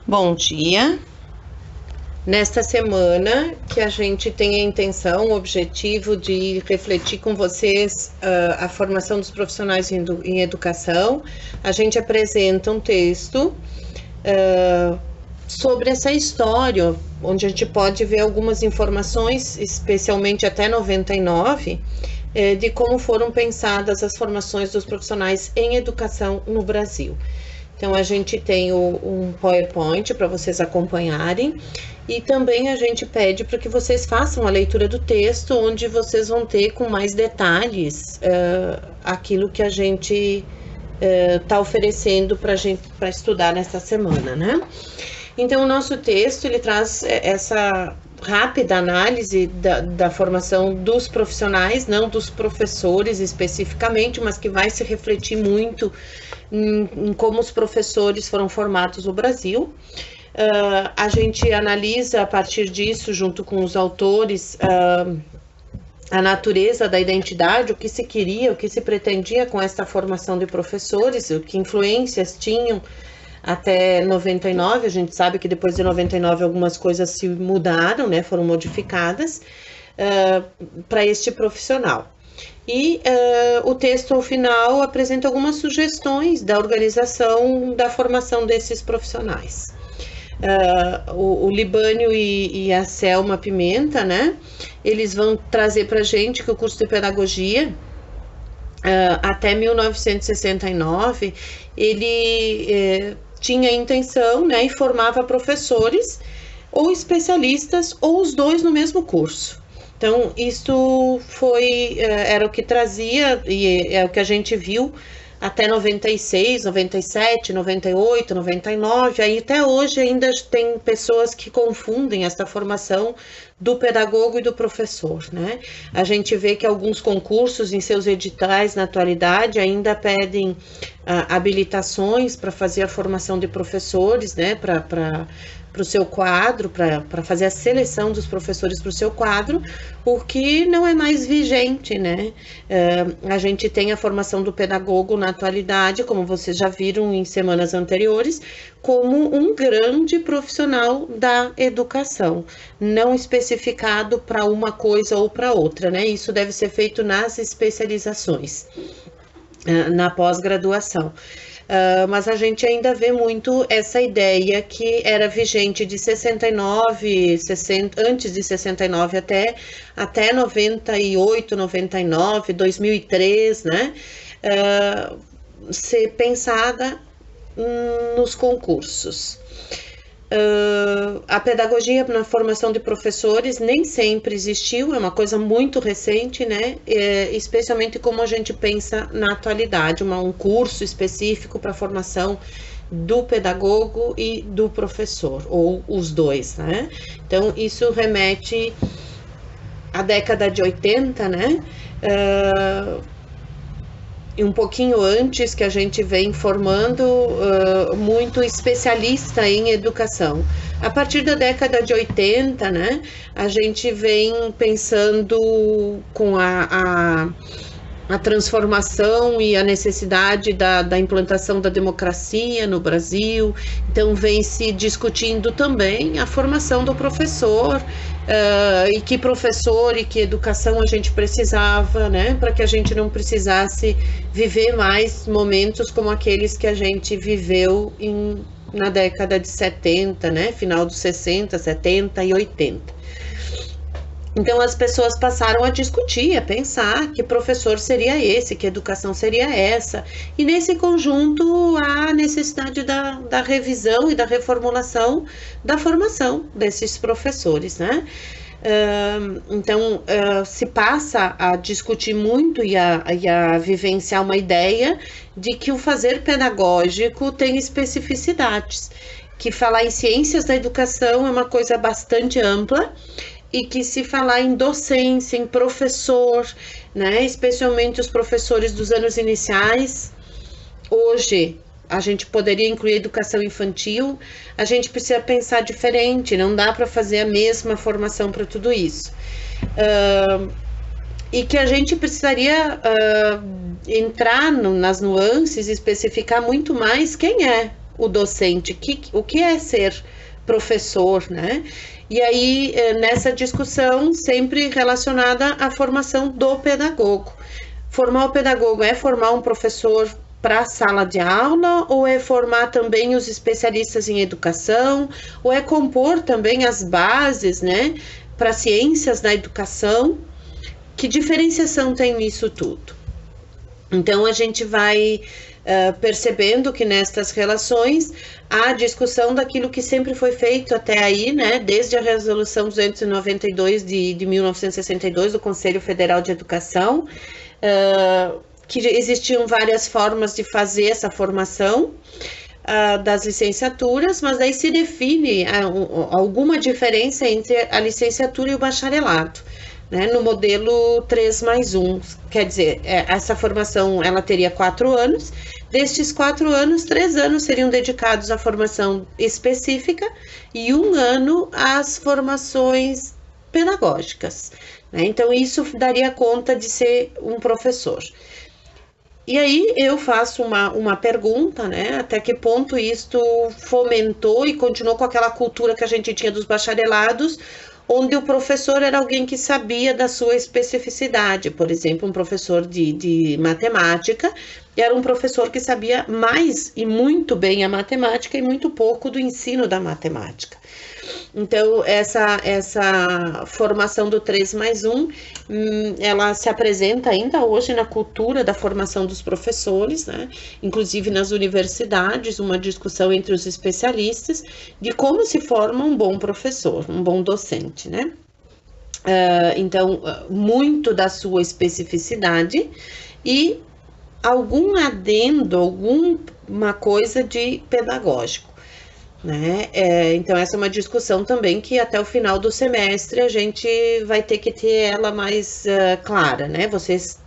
Bom dia. Nesta semana que a gente tem a intenção, o objetivo de refletir com vocês a formação dos profissionais em educação, a gente apresenta um texto sobre essa história, onde a gente pode ver algumas informações, especialmente até 99, de como foram pensadas as formações dos profissionais em educação no Brasil. Então, a gente tem um PowerPoint para vocês acompanharem e também a gente pede para que vocês façam a leitura do texto, onde vocês vão ter com mais detalhes aquilo que a gente está oferecendo para estudar nessa semana, né? Então, o nosso texto, ele traz essa rápida análise da formação dos profissionais, não dos professores especificamente, mas que vai se refletir muito em como os professores foram formados no Brasil. A gente analisa a partir disso, junto com os autores, a natureza da identidade, o que se queria, o que se pretendia com essa formação de professores, o que influências tinham até 99, a gente sabe que depois de 99 algumas coisas se mudaram, né, foram modificadas para este profissional. E o texto ao final apresenta algumas sugestões da organização da formação desses profissionais. O Libânio e a Selma Pimenta, né, eles vão trazer para a gente que o curso de pedagogia até 1969, ele tinha a intenção, né, e formava professores ou especialistas ou os dois no mesmo curso. Então, isso era o que trazia e é o que a gente viu até 96, 97, 98, 99, aí até hoje ainda tem pessoas que confundem essa formação do pedagogo e do professor, né? A gente vê que alguns concursos em seus editais na atualidade ainda pedem habilitações para fazer a formação de professores, né? Para o seu quadro, para fazer a seleção dos professores para o seu quadro, o que não é mais vigente, né? A gente tem a formação do pedagogo na atualidade, como vocês já viram em semanas anteriores, como um grande profissional da educação, não especificado para uma coisa ou para outra, né? Isso deve ser feito nas especializações, na pós-graduação. Mas a gente ainda vê muito essa ideia que era vigente de 69, 60, antes de 69 até 98, 99, 2003, né? Ser pensada nos concursos. A pedagogia na formação de professores nem sempre existiu, é uma coisa muito recente, né? Especialmente como a gente pensa na atualidade, um curso específico para a formação do pedagogo e do professor, ou os dois, né? Então, isso remete à década de 80, né? E um pouquinho antes, que a gente vem formando muito especialista em educação. A partir da década de 80, né, a gente vem pensando com a transformação e a necessidade da implantação da democracia no Brasil. Então, vem se discutindo também a formação do professor, e que professor e que educação a gente precisava, né, para que a gente não precisasse viver mais momentos como aqueles que a gente viveu na década de 70, né, final dos 60, 70 e 80. Então, as pessoas passaram a discutir, a pensar que professor seria esse, que educação seria essa. E nesse conjunto, há a necessidade da revisão e da reformulação da formação desses professores, né? Então, se passa a discutir muito e a vivenciar uma ideia de que o fazer pedagógico tem especificidades, que falar em ciências da educação é uma coisa bastante ampla, e que se falar em docência, em professor, né, especialmente os professores dos anos iniciais, hoje a gente poderia incluir educação infantil, a gente precisa pensar diferente, não dá para fazer a mesma formação para tudo isso. E que a gente precisaria entrar nas nuances e especificar muito mais quem é o docente, o que é ser professor, né? E aí, nessa discussão, sempre relacionada à formação do pedagogo. Formar o pedagogo é formar um professor para a sala de aula, ou é formar também os especialistas em educação, ou é compor também as bases, né, para ciências da educação? Que diferenciação tem nisso tudo? Então, a gente vai percebendo que nestas relações há discussão daquilo que sempre foi feito até aí, né, desde a Resolução 292 de 1962 do Conselho Federal de Educação, que existiam várias formas de fazer essa formação das licenciaturas, mas daí se define alguma diferença entre a licenciatura e o bacharelado, né, no modelo 3+1, quer dizer, essa formação ela teria 4 anos, destes 4 anos, 3 anos seriam dedicados à formação específica e 1 ano às formações pedagógicas, né? Então isso daria conta de ser um professor. E aí eu faço uma pergunta, né? Até que ponto isto fomentou e continuou com aquela cultura que a gente tinha dos bacharelados, onde o professor era alguém que sabia da sua especificidade. Por exemplo, um professor de matemática era um professor que sabia mais e muito bem a matemática e muito pouco do ensino da matemática. Então, essa formação do 3+1, ela se apresenta ainda hoje na cultura da formação dos professores, né? Inclusive nas universidades, uma discussão entre os especialistas de como se forma um bom professor, um bom docente, né? Então, muito da sua especificidade e algum adendo, alguma coisa de pedagógico, né? Então essa é uma discussão também que até o final do semestre a gente vai ter que ter ela mais clara, né? Vocês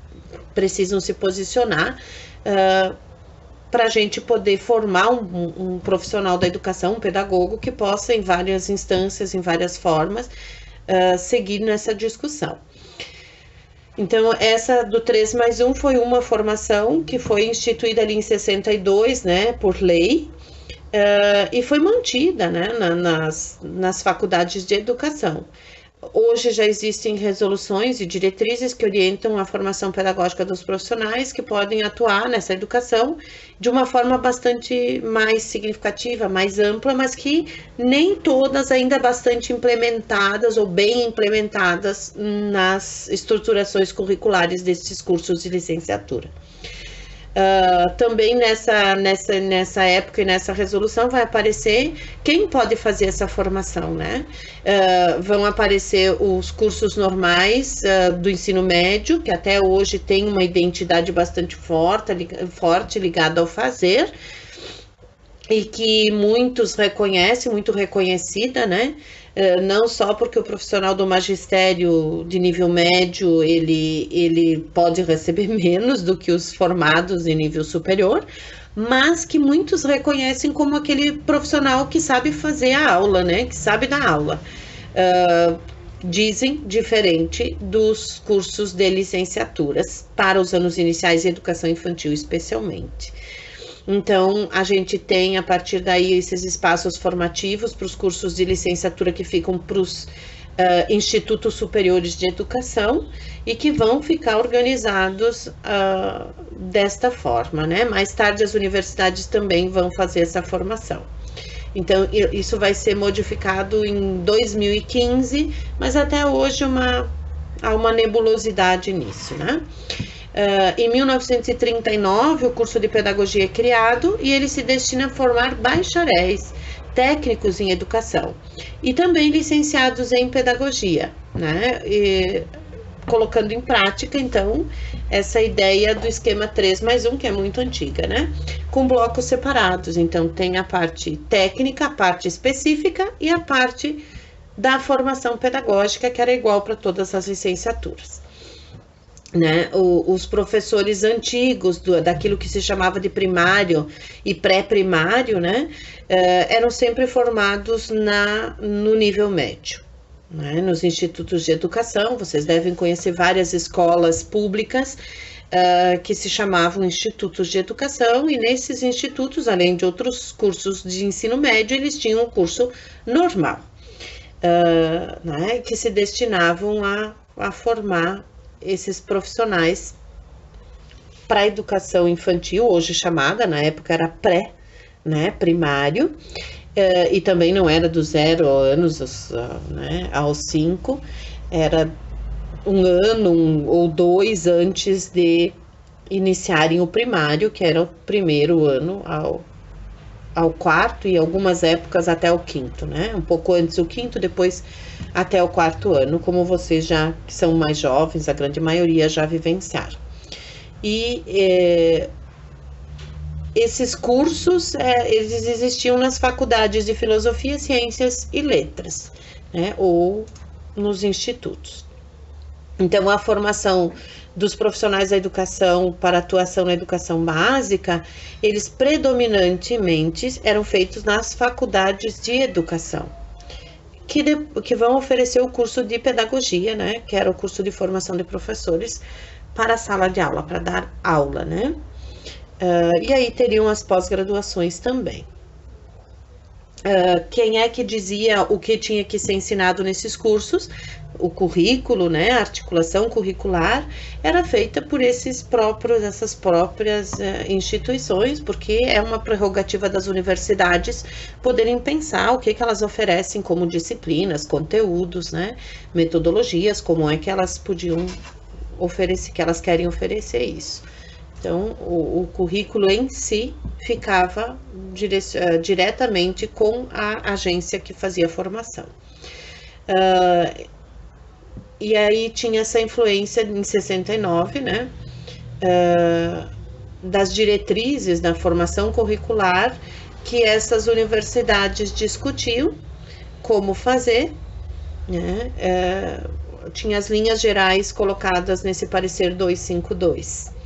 precisam se posicionar para a gente poder formar um profissional da educação, um pedagogo que possa em várias instâncias, em várias formas, seguir nessa discussão. Então, essa do 3+1 foi uma formação que foi instituída ali em 62, né, por lei, e foi mantida, né, nas faculdades de educação. Hoje já existem resoluções e diretrizes que orientam a formação pedagógica dos profissionais que podem atuar nessa educação de uma forma bastante mais significativa, mais ampla, mas que nem todas ainda bastante implementadas ou bem implementadas nas estruturações curriculares desses cursos de licenciatura. Também nessa época e nessa resolução vai aparecer quem pode fazer essa formação, né? Vão aparecer os cursos normais do ensino médio, que até hoje tem uma identidade bastante forte ligada ao fazer, e que muitos reconhecem, muito reconhecida, né? Não só porque o profissional do magistério de nível médio, ele pode receber menos do que os formados em nível superior, mas que muitos reconhecem como aquele profissional que sabe fazer a aula, né? Que sabe dar aula. Dizem diferente dos cursos de licenciaturas para os anos iniciais de educação infantil, especialmente. Então, a gente tem, a partir daí, esses espaços formativos para os cursos de licenciatura que ficam para os institutos superiores de educação e que vão ficar organizados desta forma, né? Mais tarde, as universidades também vão fazer essa formação. Então, isso vai ser modificado em 2015, mas até hoje há uma nebulosidade nisso, né? Em 1939, o curso de pedagogia é criado e ele se destina a formar bacharéis, técnicos em educação e também licenciados em pedagogia, né? Colocando em prática, então, essa ideia do esquema 3+1, que é muito antiga, né? Com blocos separados. Então, tem a parte técnica, a parte específica e a parte da formação pedagógica, que era igual para todas as licenciaturas. Né, os professores antigos daquilo que se chamava de primário e pré-primário, né, eram sempre formados no nível médio, né, nos institutos de educação. Vocês devem conhecer várias escolas públicas que se chamavam institutos de educação, e nesses institutos, além de outros cursos de ensino médio, eles tinham um curso normal, né, que se destinavam a formar esses profissionais para a educação infantil, hoje chamada, na época era pré, né, primário, e também não era do 0 anos, né, aos 5, era um ano ou 2 antes de iniciarem o primário, que era o primeiro ano ao 4º, e algumas épocas até o 5º, né? Um pouco antes o 5º, depois até o 4º ano, como vocês já, que são mais jovens, a grande maioria já vivenciaram. E esses cursos, eles existiam nas faculdades de filosofia, ciências e letras, né? Ou nos institutos. Então, a formação dos profissionais da educação para atuação na educação básica, eles predominantemente eram feitos nas faculdades de educação, que vão oferecer o curso de pedagogia, né, que era o curso de formação de professores para a sala de aula, para dar aula, né, e aí teriam as pós-graduações também. Quem é que dizia o que tinha que ser ensinado nesses cursos? O currículo, né, a articulação curricular era feita por essas próprias instituições, porque é uma prerrogativa das universidades poderem pensar o que elas oferecem como disciplinas, conteúdos, né, metodologias, como é que elas podiam oferecer, que elas querem oferecer isso. Então, o currículo em si ficava diretamente com a agência que fazia a formação. E aí tinha essa influência em 69, né, das diretrizes da formação curricular, que essas universidades discutiam como fazer, né, tinha as linhas gerais colocadas nesse parecer 252.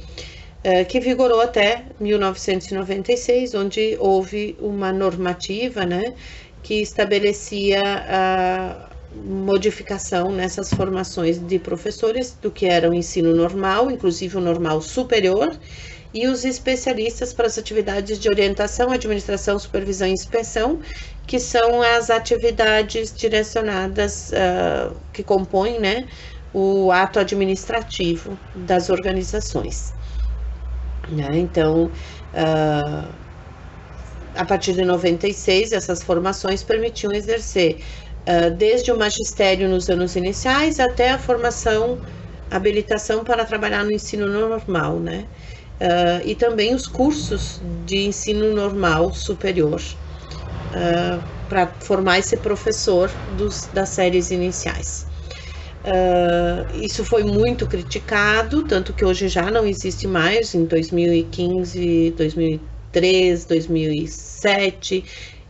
Que vigorou até 1996, onde houve uma normativa, né, que estabelecia a modificação nessas formações de professores do que era o ensino normal, inclusive o normal superior, e os especialistas para as atividades de orientação, administração, supervisão e inspeção, que são as atividades direcionadas que compõem, né, o ato administrativo das organizações. Então, a partir de 96, essas formações permitiam exercer desde o magistério nos anos iniciais até a formação, habilitação para trabalhar no ensino normal, né? E também os cursos de ensino normal superior, para formar esse professor das séries iniciais. Isso foi muito criticado, tanto que hoje já não existe mais, em 2015, 2003, 2007,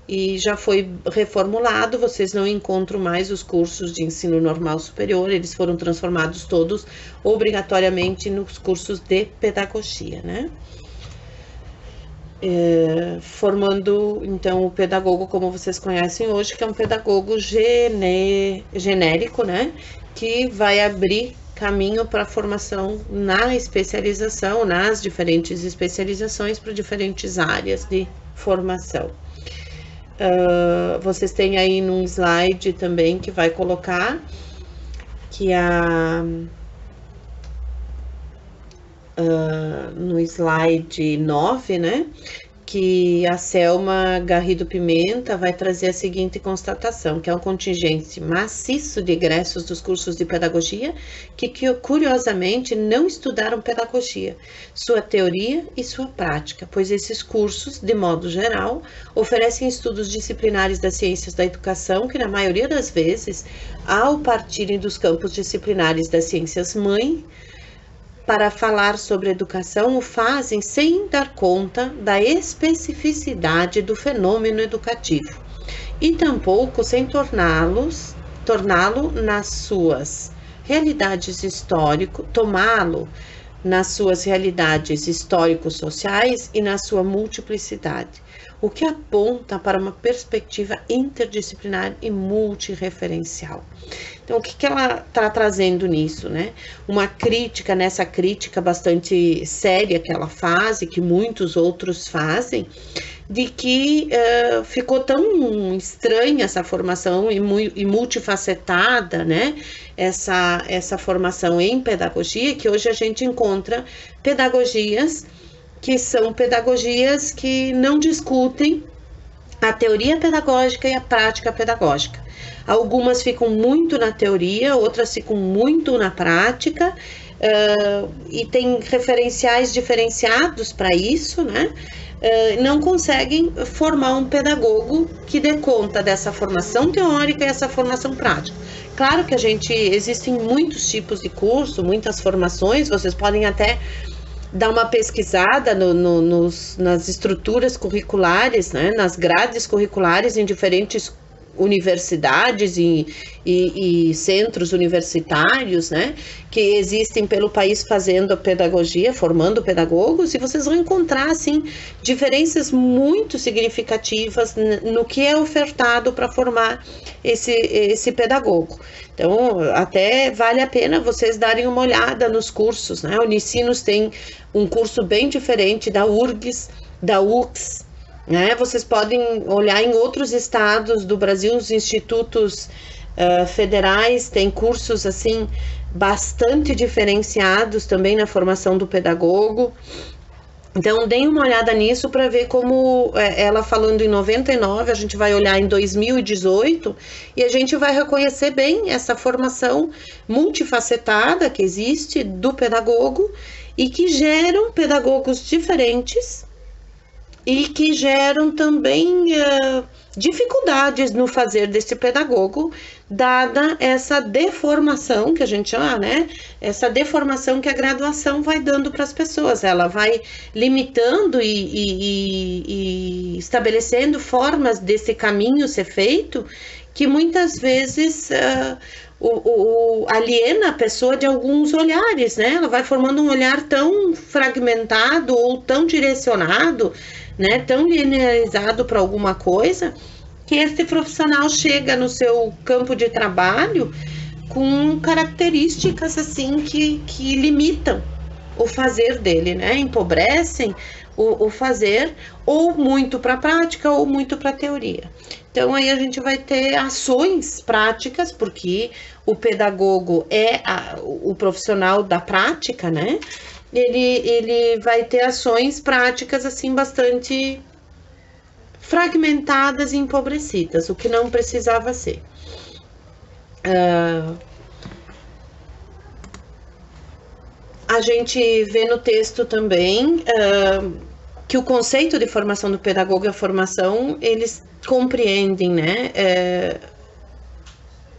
e já foi reformulado, vocês não encontram mais os cursos de ensino normal superior, eles foram transformados todos obrigatoriamente nos cursos de pedagogia, né? Formando, então, o pedagogo, como vocês conhecem hoje, que é um pedagogo genérico, né? Que vai abrir caminho para a formação na especialização, nas diferentes especializações para diferentes áreas de formação. Vocês têm aí num slide também que vai colocar que no slide 9, né, que a Selma Garrido Pimenta vai trazer a seguinte constatação, que é um contingente maciço de egressos dos cursos de pedagogia que curiosamente não estudaram pedagogia, sua teoria e sua prática, pois esses cursos, de modo geral, oferecem estudos disciplinares das ciências da educação que, na maioria das vezes, ao partirem dos campos disciplinares das ciências-mãe, para falar sobre educação, o fazem sem dar conta da especificidade do fenômeno educativo e tampouco sem tomá-lo nas suas realidades histórico-sociais e na sua multiplicidade. o que aponta para uma perspectiva interdisciplinar e multireferencial. Então, o que ela está trazendo nisso, né? Uma crítica, nessa crítica bastante séria que ela faz e que muitos outros fazem, de que ficou tão estranha essa formação e multifacetada, né? Essa formação em pedagogia, que hoje a gente encontra pedagogias que são pedagogias que não discutem a teoria pedagógica e a prática pedagógica. Algumas ficam muito na teoria, outras ficam muito na prática, e tem referenciais diferenciados para isso, né? Não conseguem formar um pedagogo que dê conta dessa formação teórica e essa formação prática. Claro que existem muitos tipos de curso, muitas formações, vocês podem até dar uma pesquisada nas estruturas curriculares, né, nas grades curriculares em diferentes universidades e centros universitários, né, que existem pelo país fazendo a pedagogia, formando pedagogos, e vocês vão encontrar, assim, diferenças muito significativas no que é ofertado para formar esse pedagogo. Então, até vale a pena vocês darem uma olhada nos cursos, né? A Unicinos tem um curso bem diferente da URGS, da UX, né? Vocês podem olhar em outros estados do Brasil, os institutos federais têm cursos assim bastante diferenciados também na formação do pedagogo. Então, deem uma olhada nisso para ver como ela falando em 99, a gente vai olhar em 2018 e a gente vai reconhecer bem essa formação multifacetada que existe do pedagogo e que geram pedagogos diferentes e que geram também dificuldades no fazer desse pedagogo, dada essa deformação que a gente chama, né? Essa deformação que a graduação vai dando para as pessoas. Ela vai limitando e estabelecendo formas desse caminho ser feito que muitas vezes aliena a pessoa de alguns olhares, né? Ela vai formando um olhar tão fragmentado ou tão direcionado, né, tão linearizado para alguma coisa, que esse profissional chega no seu campo de trabalho com características assim que limitam o fazer dele, né, empobrecem o fazer, ou muito para a prática ou muito para a teoria. Então aí a gente vai ter ações práticas, porque o pedagogo é o profissional da prática, né? Ele vai ter ações práticas assim bastante fragmentadas e empobrecidas, o que não precisava ser. A gente vê no texto também que o conceito de formação do pedagogo e a formação, eles compreendem, né?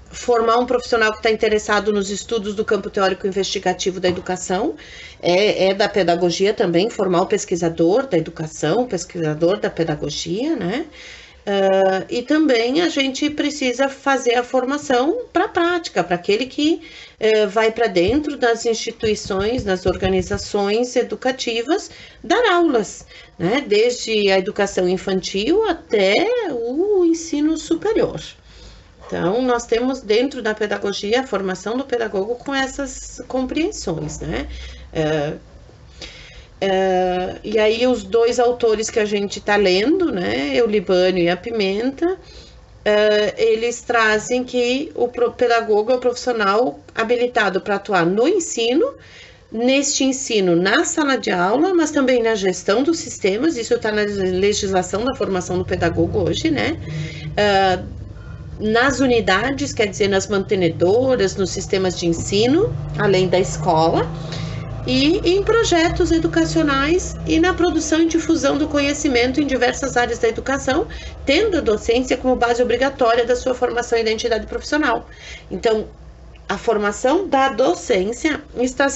Formar um profissional que está interessado nos estudos do campo teórico investigativo da educação, é da pedagogia também, formar o pesquisador da educação, o pesquisador da pedagogia, né? E também a gente precisa fazer a formação para a prática, para aquele que vai para dentro das instituições, das organizações educativas, dar aulas, né? Desde a educação infantil até o ensino superior. Então, nós temos dentro da pedagogia a formação do pedagogo com essas compreensões, né? E aí, os dois autores que a gente está lendo, né, o Libânio e a Pimenta, eles trazem que o pedagogo é o profissional habilitado para atuar no ensino, neste ensino na sala de aula, mas também na gestão dos sistemas, isso está na legislação da formação do pedagogo hoje, né? Nas unidades, quer dizer, nas mantenedoras, nos sistemas de ensino, além da escola, e em projetos educacionais e na produção e difusão do conhecimento em diversas áreas da educação, tendo a docência como base obrigatória da sua formação e identidade profissional. Então, a formação da docência está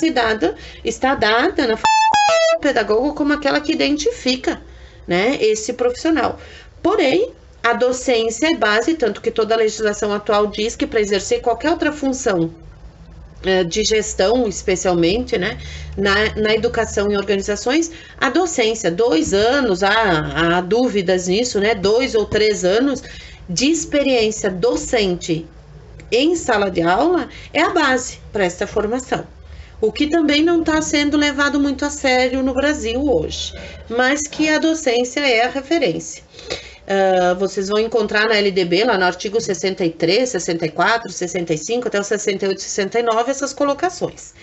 dada na formação do pedagogo como aquela que identifica, né, esse profissional. Porém, a docência é base, tanto que toda a legislação atual diz que para exercer qualquer outra função de gestão, especialmente, né, na educação em organizações, a docência, 2 anos, há dúvidas nisso, né, 2 ou 3 anos de experiência docente em sala de aula é a base para essa formação. O que também não está sendo levado muito a sério no Brasil hoje, mas que a docência é a referência. Vocês vão encontrar na LDB, lá no artigo 63, 64, 65, até o 68 e 69, essas colocações.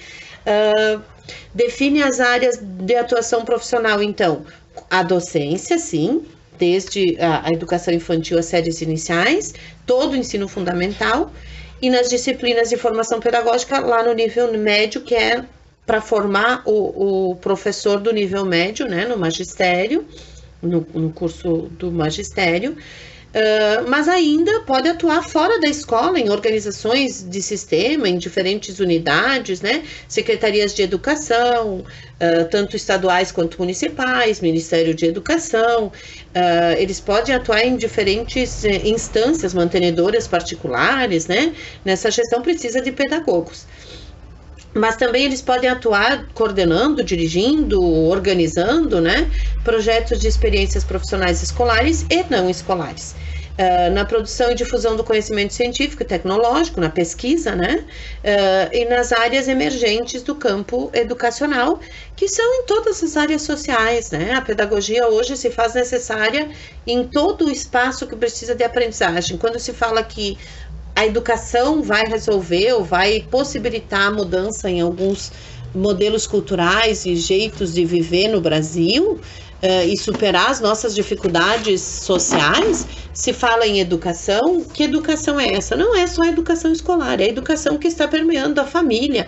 Define as áreas de atuação profissional, então, a docência, sim, desde a educação infantil às séries iniciais, todo o ensino fundamental, e nas disciplinas de formação pedagógica, lá no nível médio, que é para formar o professor do nível médio, né, no magistério, no curso do magistério, mas ainda pode atuar fora da escola, em organizações de sistema, em diferentes unidades, né? Secretarias de educação, tanto estaduais quanto municipais, Ministério de Educação, eles podem atuar em diferentes instâncias mantenedoras particulares, né? Nessa gestão precisa de pedagogos. Mas também eles podem atuar coordenando, dirigindo, organizando, né, projetos de experiências profissionais escolares e não escolares. Na produção e difusão do conhecimento científico e tecnológico, na pesquisa, né, e nas áreas emergentes do campo educacional, que são em todas as áreas sociais, né. A pedagogia hoje se faz necessária em todo o espaço que precisa de aprendizagem. Quando se fala que a educação vai resolver ou vai possibilitar a mudança em alguns modelos culturais e jeitos de viver no Brasil e superar as nossas dificuldades sociais, se fala em educação. Que educação é essa? Não é só a educação escolar, é a educação que está permeando a família,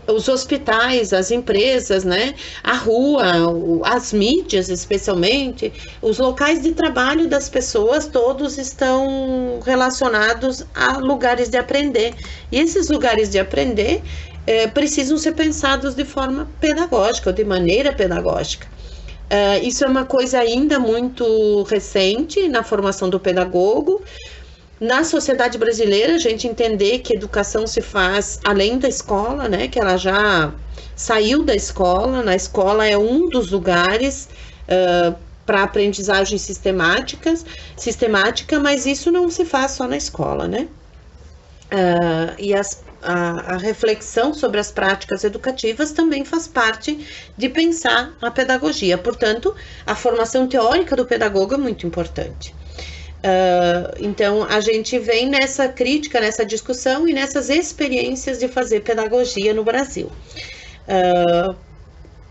os hospitais, as empresas, né, a rua, as mídias especialmente, os locais de trabalho das pessoas, todos estão relacionados a lugares de aprender. E esses lugares de aprender precisam ser pensados de forma pedagógica, ou de maneira pedagógica. Isso é uma coisa ainda muito recente na formação do pedagogo. Na sociedade brasileira, a gente entender que educação se faz além da escola, né? Que ela já saiu da escola. Na escola é um dos lugares para aprendizagem sistemática, mas isso não se faz só na escola, né? E a reflexão sobre as práticas educativas também faz parte de pensar a pedagogia. Portanto, a formação teórica do pedagogo é muito importante. Então, a gente vem nessa crítica, nessa discussão e nessas experiências de fazer pedagogia no Brasil.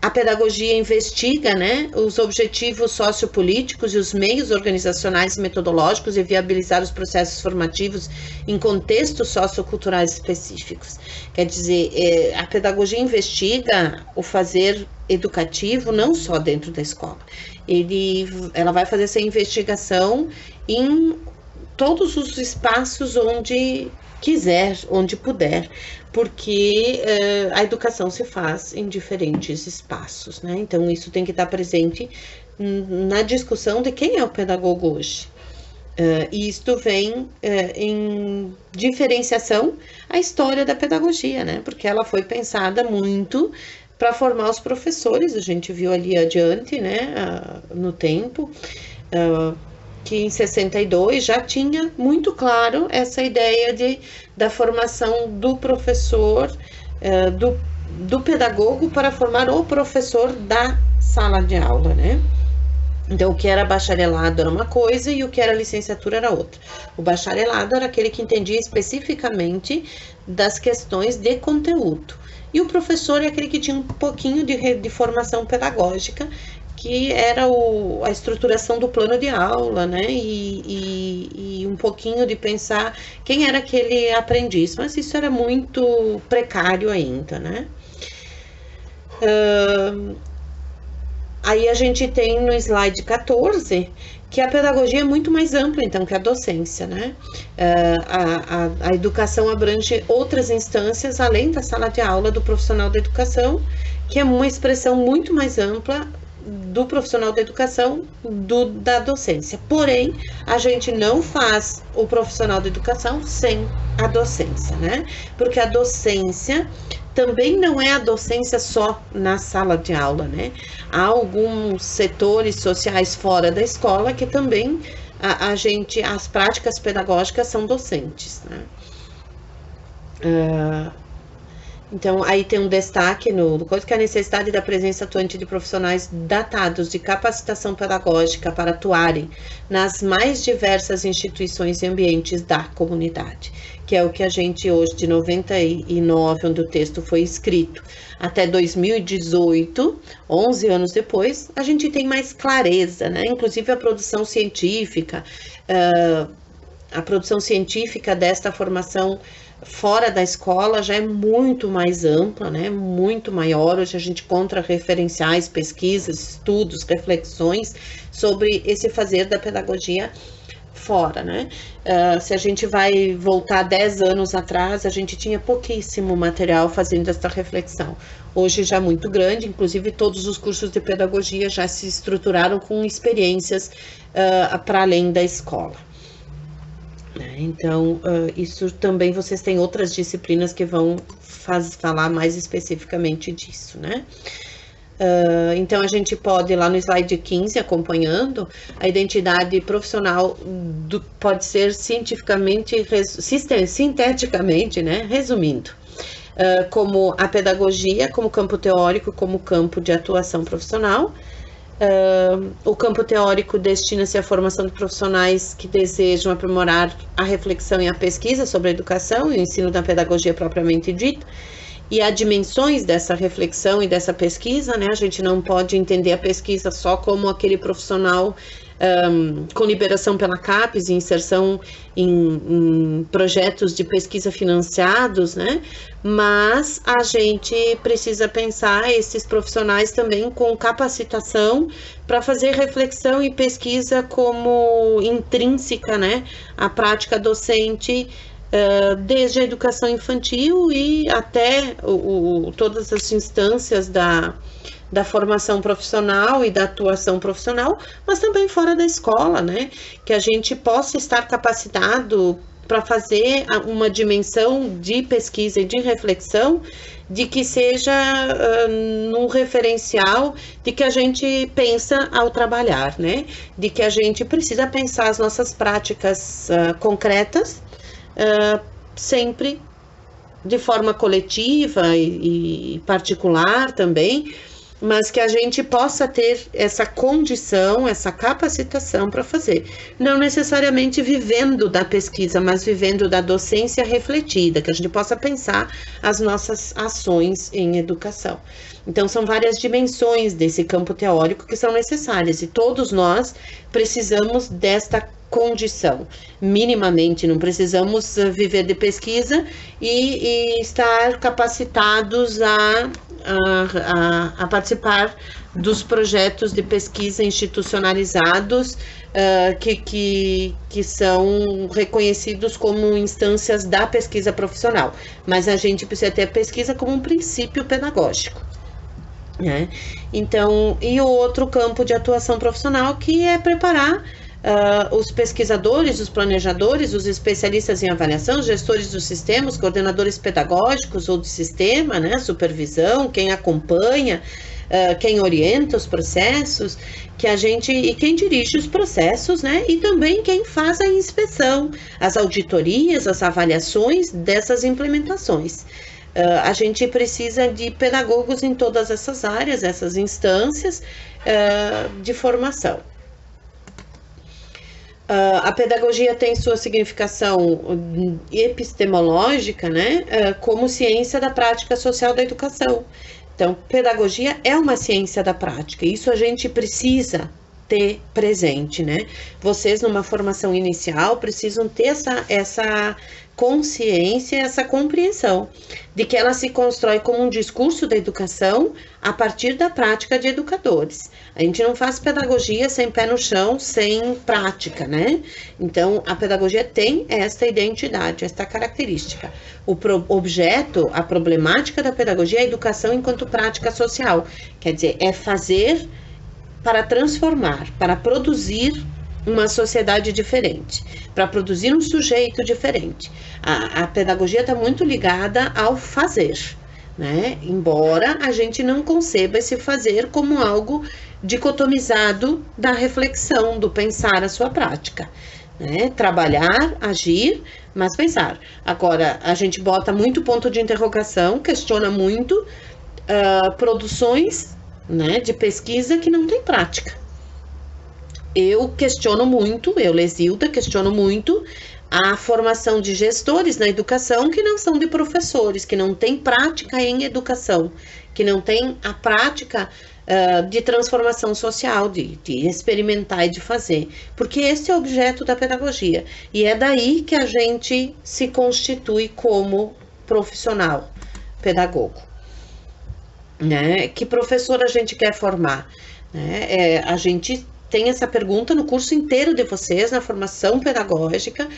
A pedagogia investiga, né, os objetivos sociopolíticos e os meios organizacionais e metodológicos de viabilizar os processos formativos em contextos socioculturais específicos. Quer dizer, a pedagogia investiga o fazer educativo não só dentro da escola. Ela vai fazer essa investigação em todos os espaços onde quiser, onde puder, porque a educação se faz em diferentes espaços, né? Então, isso tem que estar presente na discussão de quem é o pedagogo hoje. E isto vem em diferenciação à história da pedagogia, né? Porque ela foi pensada muito para formar os professores. A gente viu ali adiante, né, no tempo, que em 62 já tinha muito claro essa ideia da formação do professor, do pedagogo para formar o professor da sala de aula, né? Então, o que era bacharelado era uma coisa e o que era licenciatura era outra. O bacharelado era aquele que entendia especificamente das questões de conteúdo. E o professor é aquele que tinha um pouquinho de formação pedagógica, que era a estruturação do plano de aula, né? E um pouquinho de pensar quem era aquele aprendiz. Mas isso era muito precário ainda, né? Aí a gente tem no slide 14 que a pedagogia é muito mais ampla, então, que a docência, né? A educação abrange outras instâncias, além da sala de aula do profissional da educação, que é uma expressão muito mais ampla do profissional da educação, da docência. Porém, a gente não faz o profissional da educação sem a docência, né? Porque a docência também não é a docência só na sala de aula, né? Há alguns setores sociais fora da escola que também as práticas pedagógicas são docentes, né? Então, aí tem um destaque no coisa que é a necessidade da presença atuante de profissionais datados de capacitação pedagógica para atuarem nas mais diversas instituições e ambientes da comunidade, que é o que a gente hoje, de 99, onde o texto foi escrito, até 2018, 11 anos depois, a gente tem mais clareza, né? Inclusive a produção científica desta formação fora da escola já é muito mais ampla, né? Muito maior. Hoje a gente encontra referenciais, pesquisas, estudos, reflexões sobre esse fazer da pedagogia fora, né? Se a gente vai voltar 10 anos atrás, a gente tinha pouquíssimo material fazendo essa reflexão. Hoje já muito grande, inclusive todos os cursos de pedagogia já se estruturaram com experiências para além da escola. Então, isso também vocês têm outras disciplinas que vão falar mais especificamente disso, né? Então, a gente pode, lá no slide 15, acompanhando, a identidade profissional pode ser sinteticamente, né? Resumindo, como a pedagogia, como campo teórico, como campo de atuação profissional. O campo teórico destina-se à formação de profissionais que desejam aprimorar a reflexão e a pesquisa sobre a educação e o ensino da pedagogia propriamente dita. E há dimensões dessa reflexão e dessa pesquisa, né? A gente não pode entender a pesquisa só como aquele profissional com liberação pela CAPES e inserção em projetos de pesquisa financiados, né? Mas a gente precisa pensar esses profissionais também com capacitação para fazer reflexão e pesquisa como intrínseca, né? A prática docente, desde a educação infantil e até todas as instâncias da formação profissional e da atuação profissional, mas também fora da escola, né? Que a gente possa estar capacitado para fazer uma dimensão de pesquisa e de reflexão de que seja num referencial de que a gente pensa ao trabalhar, né? De que a gente precisa pensar as nossas práticas concretas, sempre de forma coletiva e particular também, mas que a gente possa ter essa condição, essa capacitação para fazer. Não necessariamente vivendo da pesquisa, mas vivendo da docência refletida, que a gente possa pensar as nossas ações em educação. Então, são várias dimensões desse campo teórico que são necessárias, e todos nós precisamos desta condição, minimamente, não precisamos viver de pesquisa e estar capacitados a participar dos projetos de pesquisa institucionalizados que são reconhecidos como instâncias da pesquisa profissional, mas a gente precisa ter a pesquisa como um princípio pedagógico, né? Então, e o outro campo de atuação profissional, que é preparar os pesquisadores, os planejadores, os especialistas em avaliação, gestores dos sistemas, coordenadores pedagógicos ou de sistema, né, supervisão, quem acompanha, quem orienta os processos, e quem dirige os processos, né, e também quem faz a inspeção, as auditorias, as avaliações dessas implementações. A gente precisa de pedagogos em todas essas áreas, essas instâncias de formação. A pedagogia tem sua significação epistemológica, né, como ciência da prática social da educação. Então, pedagogia é uma ciência da prática, isso a gente precisa ter presente, né? Vocês, numa formação inicial, precisam ter essa consciência, essa compreensão de que ela se constrói como um discurso da educação a partir da prática de educadores. A gente não faz pedagogia sem pé no chão, sem prática, né? Então, a pedagogia tem esta identidade, esta característica. O objeto, a problemática da pedagogia é a educação enquanto prática social. Quer dizer, é fazer para transformar, para produzir uma sociedade diferente, para produzir um sujeito diferente. A pedagogia está muito ligada ao fazer, né? Embora a gente não conceba esse fazer como algo dicotomizado da reflexão, do pensar a sua prática, né? Trabalhar, agir, mas pensar. Agora, a gente bota muito ponto de interrogação, questiona muito produções, né, de pesquisa que não tem prática. Eu questiono muito, eu, Lesilda, questiono muito a formação de gestores na educação que não são de professores, que não têm prática em educação, que não têm a prática de transformação social, de experimentar e de fazer, porque esse é o objeto da pedagogia, e é daí que a gente se constitui como profissional pedagogo, né? Que professor a gente quer formar, né? A gente tem essa pergunta no curso inteiro de vocês, na formação pedagógica,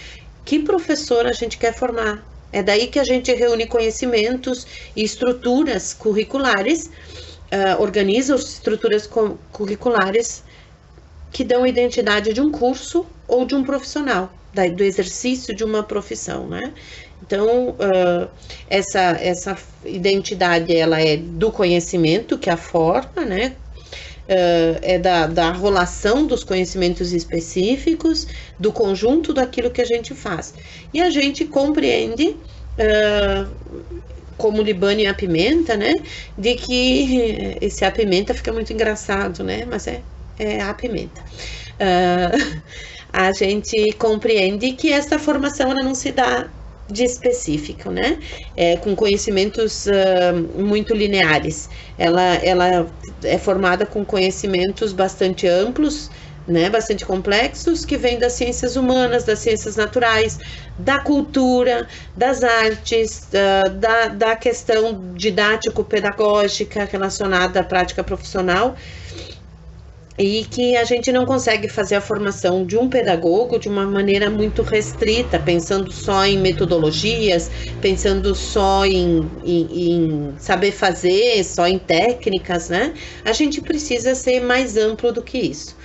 que professor a gente quer formar? É daí que a gente reúne conhecimentos e estruturas curriculares, organiza as estruturas curriculares que dão a identidade de um curso ou de um profissional, do exercício de uma profissão, né? Então, essa identidade, ela é do conhecimento, que é a forma, né? É da arrolação dos conhecimentos específicos, do conjunto daquilo que a gente faz. E a gente compreende, como Libânio e a pimenta, né? De que esse a pimenta fica muito engraçado, né? Mas é a pimenta. A gente compreende que essa formação, ela não se dá de específico, né? Com conhecimentos muito lineares. Ela é formada com conhecimentos bastante amplos, né? Bastante complexos, que vêm das ciências humanas, das ciências naturais, da cultura, das artes, da questão didático-pedagógica relacionada à prática profissional, e que a gente não consegue fazer a formação de um pedagogo de uma maneira muito restrita, pensando só em metodologias, pensando só em saber fazer, só em técnicas, né? A gente precisa ser mais amplo do que isso.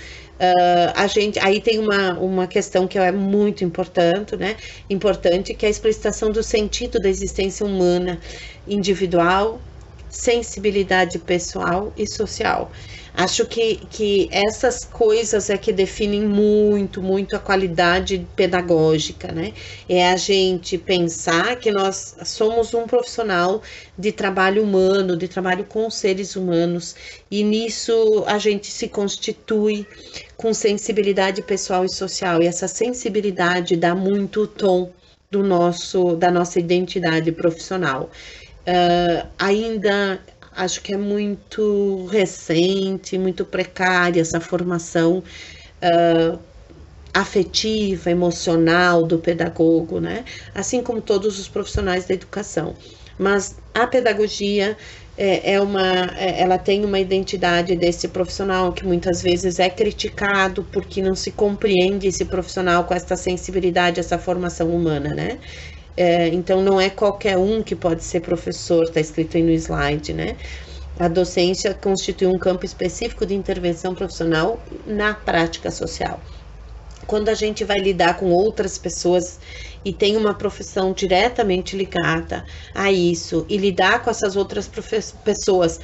Aí tem uma questão que é muito importante, né? Importante, que é a explicitação do sentido da existência humana, individual, sensibilidade pessoal e social. Acho que essas coisas é que definem muito, muito a qualidade pedagógica, né? É a gente pensar que nós somos um profissional de trabalho humano, de trabalho com seres humanos, e nisso a gente se constitui com sensibilidade pessoal e social, e essa sensibilidade dá muito o tom da nossa identidade profissional. Ainda acho que é muito recente, muito precária essa formação afetiva, emocional do pedagogo, né? Assim como todos os profissionais da educação. Mas a pedagogia ela tem uma identidade desse profissional que muitas vezes é criticado porque não se compreende esse profissional com essa sensibilidade, essa formação humana, né? Então, não é qualquer um que pode ser professor, está escrito aí no slide, né? A docência constitui um campo específico de intervenção profissional na prática social. Quando a gente vai lidar com outras pessoas e tem uma profissão diretamente ligada a isso, e lidar com essas outras pessoas,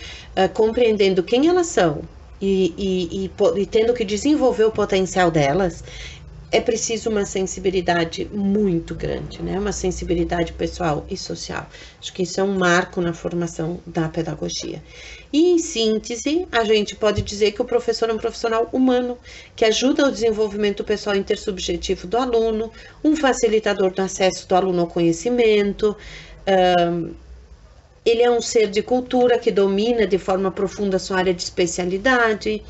compreendendo quem elas são e tendo que desenvolver o potencial delas, é preciso uma sensibilidade muito grande, né? Uma sensibilidade pessoal e social. Acho que isso é um marco na formação da pedagogia. E, em síntese, a gente pode dizer que o professor é um profissional humano, que ajuda ao desenvolvimento pessoal intersubjetivo do aluno, um facilitador do acesso do aluno ao conhecimento. Ele é um ser de cultura que domina de forma profunda sua área de especialidade,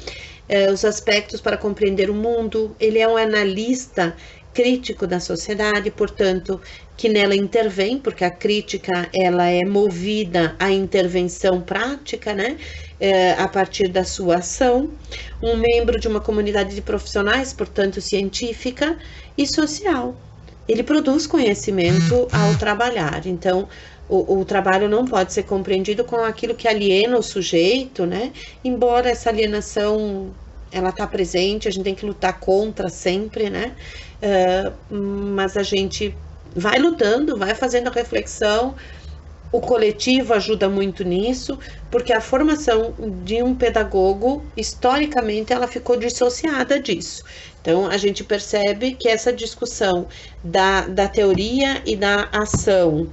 os aspectos para compreender o mundo. Ele é um analista crítico da sociedade, portanto, que nela intervém, porque a crítica, ela é movida à intervenção prática, né? A partir da sua ação. Um membro de uma comunidade de profissionais, portanto, científica e social. Ele produz conhecimento ao trabalhar, então o trabalho não pode ser compreendido como aquilo que aliena o sujeito, né? Embora essa alienação ela está presente, a gente tem que lutar contra sempre, né? Mas a gente vai lutando, vai fazendo a reflexão. O coletivo ajuda muito nisso, porque a formação de um pedagogo, historicamente, ela ficou dissociada disso. Então, a gente percebe que essa discussão da teoria e da ação,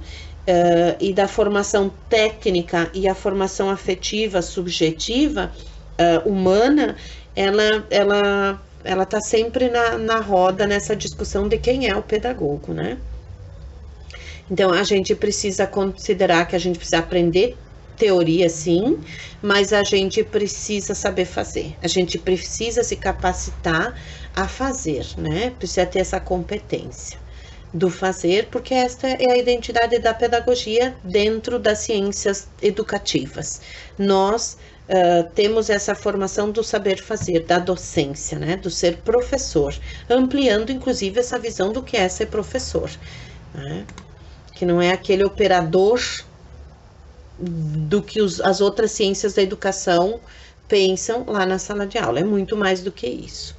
e da formação técnica e a formação afetiva, subjetiva, humana, ela está sempre na roda, nessa discussão de quem é o pedagogo, né? Então, a gente precisa considerar que a gente precisa aprender teoria, sim, mas a gente precisa saber fazer. A gente precisa se capacitar a fazer, né? Precisa ter essa competência do fazer, porque esta é a identidade da pedagogia dentro das ciências educativas. Nós temos essa formação do saber fazer, da docência, né? Do ser professor, ampliando, inclusive, essa visão do que é ser professor, né? Que não é aquele operador do que as outras ciências da educação pensam lá na sala de aula. É muito mais do que isso.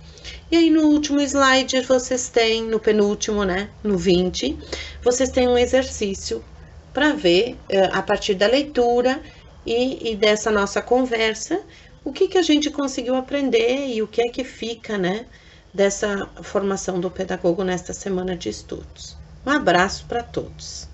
E aí no último slide vocês têm, no penúltimo, né, no 20, vocês têm um exercício para ver, a partir da leitura e dessa nossa conversa, o que a gente conseguiu aprender e o que é que fica, né, dessa formação do pedagogo nesta semana de estudos. Um abraço para todos.